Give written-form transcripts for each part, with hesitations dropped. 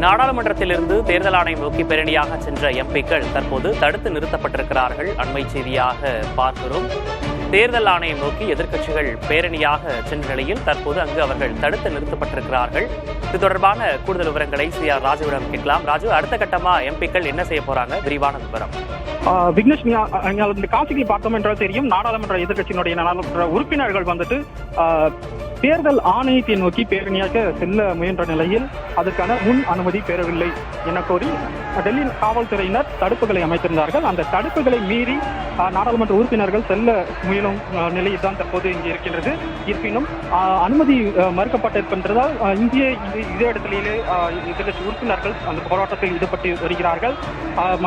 நாடாளுமன்றத்திலிருந்து தேர்தல் ஆணையம் நோக்கி பேரணியாக சென்ற எம்பிக்கள் தற்போது தடுத்து நிறுத்தப்பட்டிருக்கிறார்கள். அண்மை செய்தியாக பார்க்கிறோம். தேர்தல் ஆணையம் நோக்கி எதிர்க்கட்சிகள் பேரணியாக சென்ற நிலையில் தற்போது அங்கு அவர்கள் தடுத்து நிறுத்தப்பட்டிருக்கிறார்கள். இது தொடர்பான கூடுதல் விவரங்களை CR ராஜுவிடம் கேட்கலாம். ராஜு, அடுத்த கட்டமா எம்பிக்கள் என்ன செய்ய போறாங்க? விரிவான விவரம். விக்னேஷ், இந்த காட்சிகளை பார்த்தோம் என்றால் தெரியும், நாடாளுமன்ற எதிர்க்கட்சியினுடைய நாடாளுமன்ற உறுப்பினர்கள் வந்துட்டு தேர்தல் ஆணையத்தை நோக்கி பேரணியாக செல்ல முயன்ற நிலையில் அதற்கான முன் அனுமதி பெறவில்லை என கோரி டெல்லி காவல்துறையினர் தடுப்புகளை அமைத்திருந்தார்கள். அந்த தடுப்புகளை மீறி நாடாளுமன்ற உறுப்பினர்கள் செல்ல முயலும் நிலையில் தான் தற்போது இங்கே இருக்கின்றது. இருப்பினும் அனுமதி மறுக்கப்பட்டிருக்கின்றதால் இதே இடத்திலேயே எதிர்க்கட்சி உறுப்பினர்கள் அந்த போராட்டத்தில் ஈடுபட்டு வருகிறார்கள்.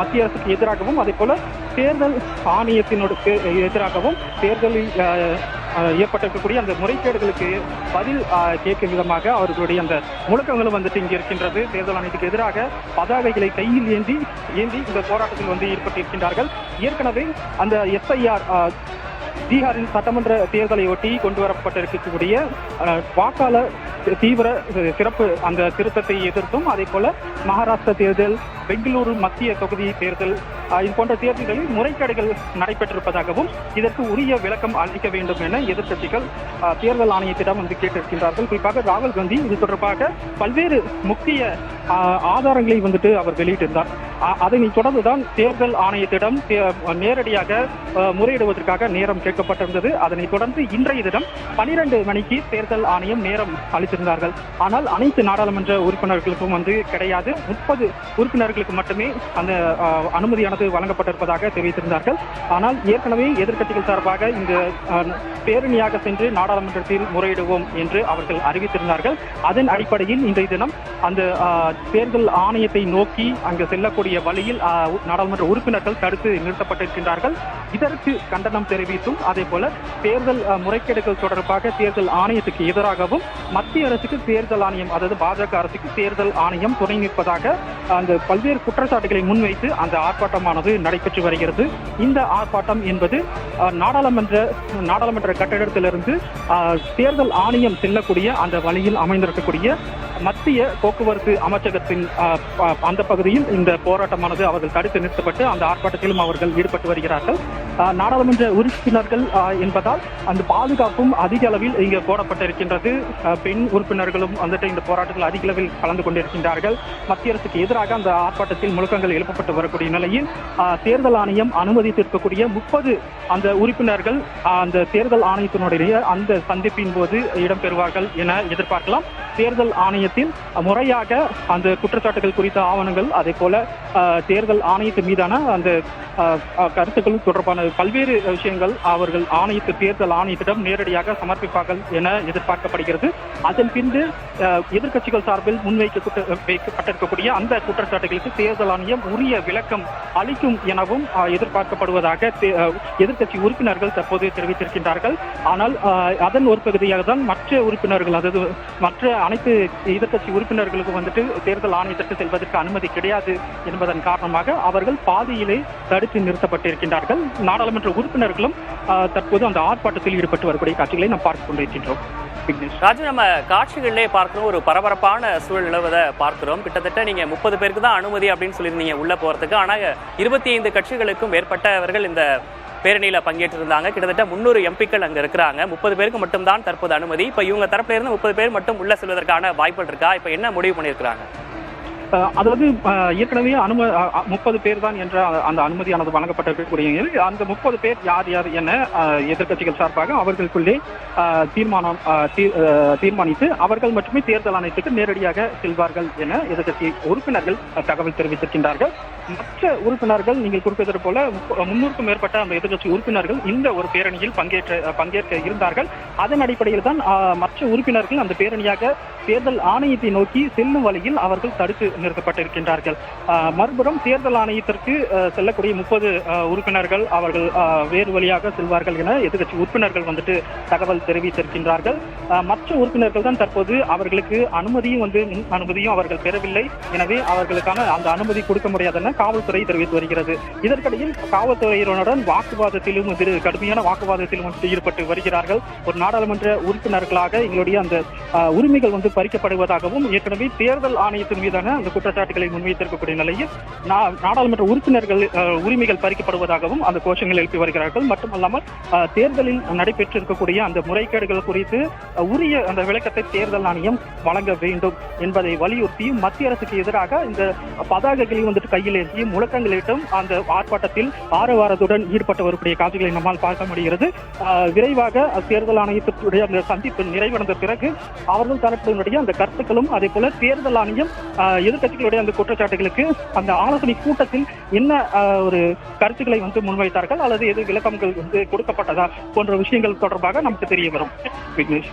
மத்திய அரசுக்கு எதிராகவும் அதே போல தேர்தல் ஆணையத்தினருக்கு எதிராகவும் தேர்தலில் ஏற்பட்டிருக்கக்கூடிய அந்த முறைகேடுகளுக்கு பதில் கேட்கும் விதமாக அவர்களுடைய அந்த முழக்கங்களும் வந்துட்டு இங்கே இருக்கின்றது. தேர்தல் ஆணையத்துக்கு எதிராக பதாகைகளை கையில் ஏந்தி இந்த போராட்டத்தில் ஈடுபட்டிருக்கின்றார்கள். ஏற்கனவே அந்த SIR பீகாரின் சட்டமன்ற தேர்தலை ஒட்டி கொண்டு வரப்பட்டிருக்கக்கூடிய வாக்காளர் தீவிர சிறப்பு அந்த திருத்தத்தை எதிர்த்தும், அதே போல மகாராஷ்டிரா தேர்தல், பெங்களூரு மத்திய தொகுதி தேர்தல் இது போன்ற தேர்தல்களில் முறைகேடுகள் நடைபெற்றிருப்பதாகவும் இதற்கு உரிய விளக்கம் அளிக்க வேண்டும் என எதிர்க்கட்சிகள் தேர்தல் ஆணையத்திடம் கேட்டிருக்கின்றார்கள். குறிப்பாக ராகுல் காந்தி இது தொடர்பாக பல்வேறு முக்கிய ஆதாரங்களை அவர் வெளியிட்டிருந்தார். அதனை தொடர்ந்துதான் தேர்தல் ஆணையத்திடம் நேரடியாக முறையிடுவதற்காக நேரம் கேட்கப்பட்டிருந்தது. அதனை தொடர்ந்து இன்றைய தினம் 12 மணிக்கு தேர்தல் ஆணையம் நேரம் அளித்திருந்தார்கள். ஆனால் அனைத்து நாடாளுமன்ற உறுப்பினர்களுக்கும் கிடையாது, 30 உறுப்பினர்களுக்கு மட்டுமே அந்த அனுமதியானது வழங்கப்பட்டிருப்பதாக தெரிவித்திருந்தார்கள். ஆனால் ஏற்கனவே எதிர்க்கட்சிகள் சார்பாக இந்த பேரணியாக சென்று நாடாளுமன்றத்தில் முறையிடுவோம் என்று அவர்கள் அறிவித்திருந்தார்கள். அதன் அடிப்படையில் இன்றைய தினம் அந்த தேர்தல் ஆணையத்தை நோக்கி அங்கு செல்லக்கூடிய வழியில் நாடாளுமன்ற உறுப்பினர்கள் தடுத்து நிறுத்தப்பட்டிருக்கின்றார்கள். இதற்கு கண்டனம் தெரிவித்தும், அதே போல தேர்தல் முறைகேடுகள் தொடர்பாக தேர்தல் ஆணையத்துக்கு எதிராகவும் மத்திய அரசுக்கு தேர்தல் ஆணையம், அதாவது பாஜக அரசுக்கு தேர்தல் ஆணையம் துணை நிற்பதாக அந்த பல்வேறு குற்றச்சாட்டுகளை முன்வைத்து அந்த ஆர்ப்பாட்டமானது நடைபெற்று வருகிறது. இந்த ஆர்ப்பாட்டம் என்பது நாடாளுமன்ற கட்டிடத்திலிருந்து தேர்தல் ஆணையம் செல்லக்கூடிய அந்த வழியில் அமைந்திருக்கக்கூடிய மத்திய போக்குவரத்து அமைச்சகத்தின் அந்த பகுதியில் இந்த போராட்டமானது அவர்கள் தடுத்து நிறுத்தப்பட்டு அந்த ஆர்ப்பாட்டத்திலும் அவர்கள் ஈடுபட்டு வருகிறார்கள். நாடாளுமன்ற உறுப்பினர்கள் என்பதால் அந்த பாதுகாப்பும் அதிக அளவில் இங்கு போடப்பட்டிருக்கின்றது. பெண் உறுப்பினர்களும் இந்த போராட்டத்தில் அதிக அளவில் கலந்து கொண்டிருக்கின்றார்கள். மத்திய அரசுக்கு எதிராக அந்த ஆர்ப்பாட்டத்தில் முழக்கங்கள் எழுப்பப்பட்டு வரக்கூடிய நிலையில் தேர்தல் ஆணையம் அனுமதித்திருக்கக்கூடிய 30 அந்த உறுப்பினர்கள் அந்த தேர்தல் ஆணையத்தினுடைய அந்த சந்திப்பின் போது இடம்பெறுவார்கள் என எதிர்பார்க்கலாம். தேர்தல் ஆணையத்தில் முறையாக அந்த குற்றச்சாட்டுகள் குறித்த ஆவணங்கள், அதே போல தேர்தல் ஆணையத்தின் மீதான அந்த கருத்துக்கள் தொடர்பான பல்வேறு விஷயங்கள் அவர்கள் தேர்தல் ஆணையத்திடம் நேரடியாக சமர்ப்பிப்பார்கள் என எதிர்பார்க்கப்படுகிறது. அதன் பின்பு எதிர்க்கட்சிகள் சார்பில் முன்வைக்கப்பட்டிருக்கக்கூடிய அந்த குற்றச்சாட்டுகளுக்கு தேர்தல் ஆணையம் உரிய விளக்கம் அளிக்கும் எனவும் எதிர்பார்க்கப்படுவதாக எதிர்க்கட்சி உறுப்பினர்கள் தற்போது தெரிவித்திருக்கின்றார்கள். ஆனால் அதன் ஒரு பகுதியாக தான் மற்ற உறுப்பினர்கள், அதாவது மற்ற அனைத்து எதிர்க்கட்சி உறுப்பினர்களுக்கு தேர்தல் ஆணையத்திற்கு செல்வதற்கு அனுமதி கிடையாது என்பதன் காரணமாக அவர்கள் பாதியிலே தடுத்து நிறுத்தப்பட்டிருக்கின்றார்கள். நாடாளுமன்ற உறுப்பினர்களும் தற்போது அந்த ஆர்ப்பாட்டத்தில் ஈடுபட்டு வரக்கூடிய காட்சிகளை நாம் பார்த்துக் கொண்டிருக்கின்றோம். ராஜு, நம்ம காட்சிகளிலே பார்க்கிறோம், ஒரு பரபரப்பான சூழல் நிலவதை பார்க்கிறோம். கிட்டத்தட்ட நீங்க 30 பேருக்கு தான் அனுமதி அப்படின்னு சொல்லியிருந்தீங்க உள்ள போறதுக்கு. ஆனா 25 கட்சிகளுக்கும் மேற்பட்டவர்கள் இந்த பேரணியில பங்கேற்றிருந்தாங்க. கிட்டத்தட்ட 300 எம்பிக்கள் அங்க இருக்கிறாங்க. 30 பேருக்கு மட்டும் தான் தற்போது அனுமதி. இப்ப இவங்க தரப்புல இருந்து 30 பேர் மட்டும் உள்ள செல்வதற்கான வாய்ப்புகள் இருக்கா? இப்ப என்ன முடிவு பண்ணியிருக்கிறாங்க? அதாவது ஏற்கனவே 30 பேர் தான் என்ற அந்த அனுமதியானது வழங்கப்பட்டிருக்கக்கூடிய அந்த 30 பேர் யார் யார் என எதிர்க்கட்சிகள் சார்பாக அவர்களுக்குள்ளே தீர்மானித்து அவர்கள் மட்டுமே தேர்தல் ஆணையத்துக்கு நேரடியாக செல்வார்கள் என எதிர்க்கட்சி உறுப்பினர்கள் தகவல் தெரிவித்திருக்கின்றார்கள். மற்ற உறுப்பினர்கள் நீங்கள் குறிப்பிட்டது போல 300க்கும் மேற்பட்ட அந்த எதிர்க்கட்சி உறுப்பினர்கள் இந்த ஒரு பேரணியில் பங்கேற்க இருந்தார்கள். அதன் அடிப்படையில் தான் மற்ற உறுப்பினர்கள் அந்த பேரணியாக தேர்தல் ஆணையத்தை நோக்கி செல்லும் வழியில் அவர்கள் தடுத்து நிறுத்தப்பட்டிருக்கின்றார்கள். மறுபுறம் தேர்தல் ஆணையத்திற்கு செல்லக்கூடிய 30 உறுப்பினர்கள் அவர்கள் வேறு வழியாக செல்வார்கள் என எதிர்க்கட்சி உறுப்பினர்கள் தகவல் தெரிவித்திருக்கின்றார்கள். மற்ற உறுப்பினர்கள் தான் தற்போது அவர்களுக்கு அனுமதியும் அவர்கள் பெறவில்லை. எனவே அவர்களுக்கான அந்த அனுமதி கொடுக்க முடியாது என காவல்துறை தெரிவித்து வருகிறது. இதற்கிடையில் காவல்துறையினருடன் வாக்குவாதத்திலும் கடுமையான வாக்குவாதத்திலும் ஈடுபட்டு வருகிறார்கள். ஒரு நாடாளுமன்ற உறுப்பினர்களாக எங்களுடைய அந்த உரிமைகள் பறிக்கப்படுவதாகவும் ஏற்கனவே தேர்தல் ஆணையத்தின் மீதான அந்த அந்த குற்றச்சாட்டுகளை முன்வைத்திருக்கக்கூடிய நிலையில் நாடாளுமன்ற உறுப்பினர்கள் உரிமைகள் பறிக்கப்படுவதாகவும் அந்த கோஷங்கள் எழுப்பி வருகிறார்கள். மட்டுமல்லாமல் தேர்தலில் நடைபெற்றிருக்கக்கூடிய அந்த முறைகேடுகள் குறித்து உரிய அந்த விளக்கத்தை தேர்தல் ஆணையம் வழங்க வேண்டும் என்பதை வலியுறுத்தியும் மத்திய அரசுக்கு எதிராக இந்த பதாகைகளை வந்துட்டு கையில் ஏற்றி முழக்கங்களிட்டும் அந்த ஆர்ப்பாட்டத்தில் ஆரவாரத்துடன் ஈடுபட்டு வரக்கூடிய காட்சிகளை நம்மால் பார்க்க முடிகிறது. விரைவாக தேர்தல் ஆணையத்தினுடைய அந்த சந்திப்பு நிறைவடைந்த பிறகு அவர்கள் தரப்பினுடைய அந்த கருத்துக்களும் அதே போல தேர்தல் ஆணையம் எதிர்கட்சிகளுடைய அந்த குற்றச்சாட்டுகளுக்கு அந்த ஆலோசனை கூட்டத்தில் என்ன ஒரு கருத்துக்களை வந்து முன்வைத்தார்கள் அல்லது எது விளக்கங்கள் வந்து கொடுக்கப்பட்டதா போன்ற விஷயங்கள் தொடர்பாக நமக்கு தெரிய வரும். விக்னேஷ்,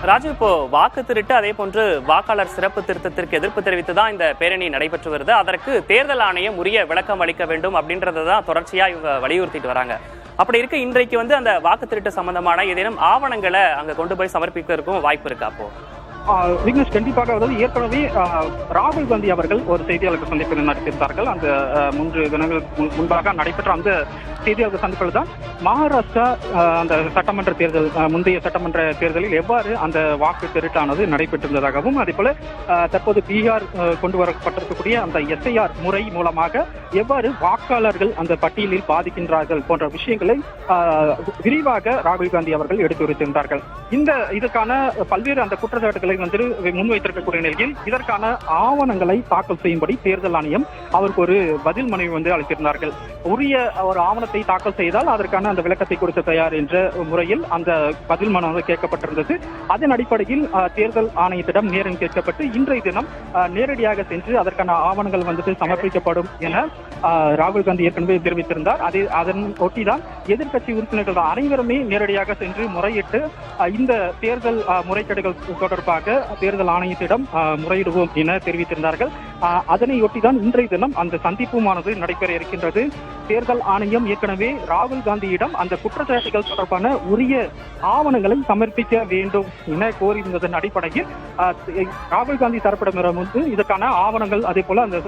ராஜு, இப்போ வாக்கு திருட்டு அதே போன்று வாக்காளர் சிறப்பு திருத்தத்திற்கு எதிர்ப்பு தெரிவித்துதான் இந்த பேரணி நடைபெற்று வருது. அதற்கு தேர்தல் ஆணையம் உரிய விளக்கம் அளிக்க வேண்டும் அப்படின்றதான் தொடர்ச்சியா இவங்க வலியுறுத்திட்டு வராங்க. அப்படி இருக்க இன்றைக்கு வந்து அந்த வாக்கு திருட்டு சம்பந்தமான ஏதேனும் ஆவணங்களை அங்க கொண்டு போய் சமர்ப்பிக்கிறதுக்கும் வாய்ப்பு இருக்கா? அப்போ விக்னேஷ், கண்டிப்பாக ஏற்கனவே ராகுல் காந்தி அவர்கள் ஒரு செய்தியாளர் சந்திப்பில் நடத்தியிருந்தார்கள். அந்த 3 தினங்களுக்கு முன்பாக நடைபெற்ற அந்த செய்தியாளர் சந்திப்பில் தான் மகாராஷ்டிரா அந்த சட்டமன்ற தேர்தல் முந்தைய சட்டமன்ற தேர்தலில் எவ்வாறு அந்த வாக்கு திருட்டானது நடைபெற்றிருந்ததாகவும் அதே போல தற்போது பீகார் கொண்டு வரப்பட்டிருக்கக்கூடிய அந்த SIR முறை மூலமாக எவ்வாறு வாக்காளர்கள் அந்த பட்டியலில் பாதிக்கின்றார்கள் போன்ற விஷயங்களை விரிவாக ராகுல் காந்தி அவர்கள் எடுத்துரைத்திருந்தார்கள். இதற்கான பல்வேறு அந்த குற்றச்சாட்டுகளை வந்து முன்வைத்திருக்கக்கூடிய நிலையில் இதற்கான ஆவணங்களை தாக்கல் செய்யும்படி தேர்தல் ஆணையம் அவருக்கு ஒரு பதில் மனு வந்து அளித்திருந்தார்கள். உரிய ஒரு ஆவணத்தை தாக்கல் செய்தால் அதற்கான அந்த விளக்கத்தை கொடுக்க தயார் என்ற முறையில் அந்த பதில் மனு கேட்கப்பட்டிருந்தது. அதன் அடிப்படையில் தேர்தல் ஆணையத்திடம் நேரம் கேட்கப்பட்டு இன்றைய தினம் நேரடியாக சென்று அதற்கான ஆவணங்கள் வந்துட்டு சமர்ப்பிக்கப்படும் என ராகுல் காந்தி ஏற்கனவே தெரிவித்திருந்தார். அதன் ஒட்டிதான் எதிர்கட்சி உறுப்பினர்கள் அனைவருமே நேரடியாக சென்று முறையிட்டு இந்த தேர்தல் முறைகேடுகள் தொடர்பாக தேர்தல் ஆணையத்திடம் முறையிடுவோம் என தெரிவித்திருந்தார்கள். அதனையொட்டிதான் இன்றைய தினம் அந்த சந்திப்புமானது நடைபெற இருக்கின்றது. தேர்தல் ஆணையம் ஏற்கனவே ராகுல் காந்தியிடம் அந்த குற்றச்சாட்டுகள் தொடர்பான உரிய ஆவணங்களை சமர்ப்பிக்க வேண்டும் என கோரியிருந்ததன் அடிப்படையில் ராகுல் காந்தி தரப்பிடமிடம் வந்து இதற்கான ஆவணங்கள் அதே போல அந்த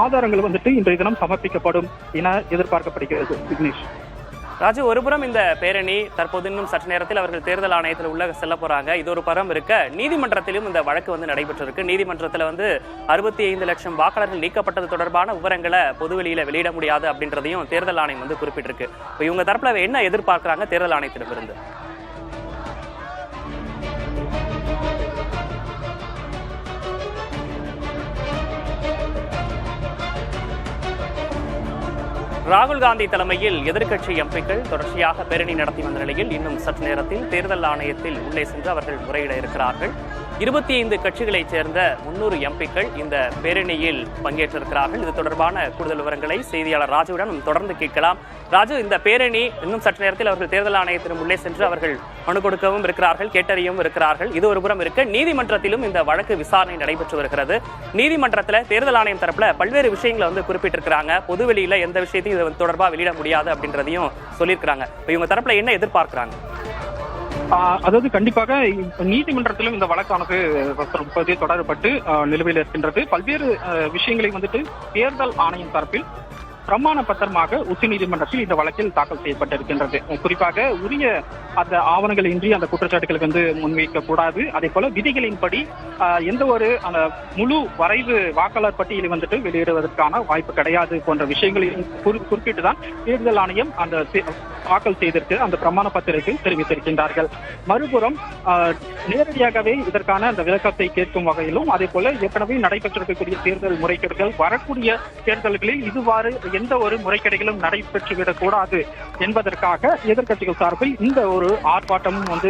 ஆதாரங்கள் வந்துட்டு இன்றைய தினம் சமர்ப்பிக்கப்படும் என எதிர்பார்க்கப்படுகிறது. விக்னேஷ், ராஜு, ஒருபுறம் இந்த பேரணி தற்போது இன்னும் சற்று நேரத்தில் அவர்கள் தேர்தல் ஆணையத்தில் உள்ள செல்ல போறாங்க. இது ஒரு புறம் இருக்க, நீதிமன்றத்திலும் இந்த வழக்கு வந்து நடைபெற்றிருக்கு. நீதிமன்றத்தில் வந்து 65 லட்சம் வாக்காளர்கள் நீக்கப்பட்டது தொடர்பான விவரங்களை பொதுவெளியில வெளியிட முடியாது அப்படின்றதையும் தேர்தல் ஆணையம் வந்து குறிப்பிட்டிருக்கு. இப்போ இவங்க தரப்புல என்ன எதிர்பார்க்கிறாங்க தேர்தல் ஆணையத்திடமிருந்து? ராகுல் காந்தி தலைமையில் எதிர்க்கட்சி எம்பிக்கள் தொடர்ச்சியாக பேரணி நடத்தி வந்த நிலையில் இன்னும் சற்று நேரத்தில் தேர்தல் ஆணையத்தில் உள்ளே சென்று அவர்கள் முறையிட இருக்கிறார்கள். 25 கட்சிகளைச் சேர்ந்த 300 எம்பிக்கள் இந்த பேரணியில் பங்கேற்றிருக்கிறார்கள். இது தொடர்பான கூடுதல் விவரங்களை செய்தியாளர் ராஜுவிடம் தொடர்ந்து கேட்கலாம். ராஜு, இந்த பேரணி இன்னும் சற்று நேரத்தில் அவர்கள் தேர்தல் ஆணையத்தின் உள்ளே சென்று அவர்கள் மனு கொடுக்கவும் இருக்கிறார்கள், கேட்டறியவும் இருக்கிறார்கள். இது ஒரு புறம் இருக்க, நீதிமன்றத்திலும் இந்த வழக்கு விசாரணை நடைபெற்று வருகிறது. நீதிமன்றத்தில் தேர்தல் ஆணையம் தரப்புல பல்வேறு விஷயங்களை வந்து குறிப்பிட்டிருக்கிறாங்க. பொதுவெளியில எந்த விஷயத்தையும் இது தொடர்பாக வெளியிட முடியாது அப்படின்றதையும் சொல்லியிருக்கிறாங்க. இவங்க தரப்புல என்ன எதிர்பார்க்கிறாங்க? கண்டிப்பாக நீதிமன்றத்திலும் இந்த வழக்கானது தொடரப்பட்டு நிலுவையில் இருக்கின்றது. பல்வேறு விஷயங்களை வந்துட்டு தேர்தல் ஆணையம் தரப்பில் பிரமாண பத்திரமாக உச்சநீதிமன்றத்தில் இந்த வழக்கில் தாக்கல் செய்யப்பட்டிருக்கின்றது. குறிப்பாக உரிய அந்த ஆவணங்கள் இன்றி அந்த குற்றச்சாட்டுகளுக்கு வந்து முன்வைக்க கூடாது. அதே போல விதிகளின்படி எந்த ஒரு அந்த முழு வரைவு வாக்காளர் பட்டியலை வந்துட்டு வெளியிடுவதற்கான வாய்ப்பு கிடையாது போன்ற விஷயங்களையும் குறிப்பிட்டுதான் தேர்தல் ஆணையம் அந்த தாக்கல் செய்திருக்கு அந்த பிரமாண பத்திரத்தில் தெரிவித்திருக்கின்றார்கள். மறுபுறம் நேரடியாகவே இதற்கான அந்த விளக்கத்தை கேட்கும் வகையிலும் அதே போல ஏற்கனவே நடைபெற்றிருக்கக்கூடிய தேர்தல் முறைகேடுகள் வரக்கூடிய தேர்தல்களில் இதுவாறு எந்த ஒரு முறைகேடுகளும் நடைபெற்றுவிடக் கூடாது என்பதற்காக எதிர்க்கட்சிகள் சார்பில் இந்த ஒரு ஆர்ப்பாட்டமும் வந்து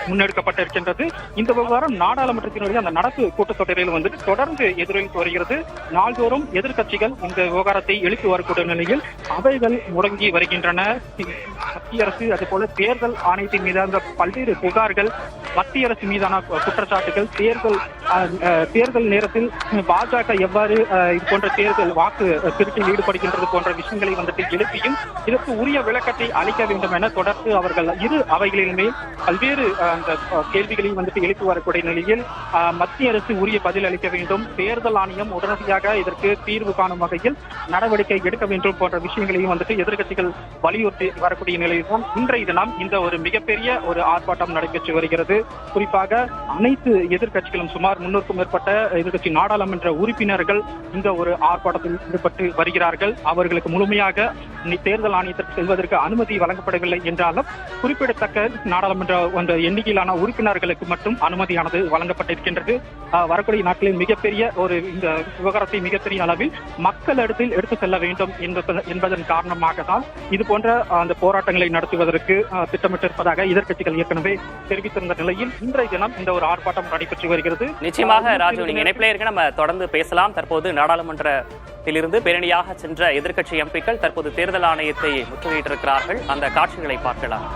முன்னெடுக்கப்பட்டிருக்கின்றது. இந்த விவகாரம் நாடாளுமன்றத்தினுடைய அந்த நடப்பு கூட்டத்தொடரில் வந்து தொடர்ந்து எதிரொலித்து வருகிறது. நாள்தோறும் எதிர்க்கட்சிகள் இந்த விவகாரத்தை எழுப்பி வரக்கூடிய நிலையில் அவைகள் முடங்கி வருகின்றன. மத்திய அரசு அதே போல தேர்தல் ஆணையத்தின் மீதான பல்வேறு புகார்கள், மத்திய அரசு மீதான குற்றச்சாட்டுகள், தேர்தல் நேரத்தில் பாஜக எவ்வாறு இது போன்ற தேர்தல் வாக்கு திருட்டில் ஈடுபடுகின்றது நடைபெற்றது போன்ற விஷயங்களை வந்துட்டு எழுப்பியும் இதற்கு உரிய விளக்கத்தை அளிக்க வேண்டும் என தொடர்ந்து அவர்கள் இரு அவைகளிலுமே பல்வேறு அந்த கேள்விகளை வந்துட்டு எழுப்பி வரக்கூடிய நிலையில் மத்திய அரசு உரிய பதில் அளிக்க வேண்டும், தேர்தல் ஆணையம் உடனடியாக இதற்கு தீர்வு காணும் வகையில் நடவடிக்கை எடுக்க வேண்டும் போன்ற விஷயங்களையும் வந்துட்டு எதிர்க்கட்சிகள் வலியுறுத்தி வரக்கூடிய நிலையில் தான் இன்றைய தினம் இந்த ஒரு மிகப்பெரிய ஒரு ஆர்ப்பாட்டம் நடைபெற்று வருகிறது. குறிப்பாக அனைத்து எதிர்க்கட்சிகளும் சுமார் 300க்கும் மேற்பட்ட எதிர்க்கட்சி நாடாளுமன்ற உறுப்பினர்கள் இந்த ஒரு ஆர்ப்பாட்டத்தில் ஈடுபட்டு வருகிறார்கள். அவர்களுக்கு முழுமையாக தேர்தல் ஆணையத்திற்கு செல்வதற்கு அனுமதி வழங்கப்படவில்லை என்றாலும் குறிப்பிடத்தக்க நாடாளுமன்ற எண்ணிக்கையிலான உறுப்பினர்களுக்கு மட்டும் அனுமதியானது வழங்கப்பட்டிருக்கின்றது. வரக்கூடிய நாட்களில் மிகப்பெரிய ஒரு இந்த விவகாரத்தை மிகப்பெரிய அளவில் மக்களிடத்தில் எடுத்து செல்ல வேண்டும் என்பதன் காரணமாக தான் இது போன்ற அந்த போராட்டங்களை நடத்துவதற்கு திட்டமிட்டிருப்பதாக எதிர்க்கட்சிகள் ஏற்கனவே தெரிவித்திருந்த நிலையில் இன்றைய தினம் இந்த ஒரு ஆர்ப்பாட்டம் நடைபெற்று வருகிறது. நிச்சயமாக ராஜு, நீங்க இணைப்பிலே இருக்க நம்ம தொடர்ந்து பேசலாம். தற்போது நாடாளுமன்றத்திலிருந்து பேரணியாக சென்ற எதிர்க்கட்சி எம்பிக்கள் தற்போது தேர்தல் ஆணையத்தை முற்றுகையிட்டிருக்கிறார்கள். அந்த காட்சிகளை பார்க்கலாம்.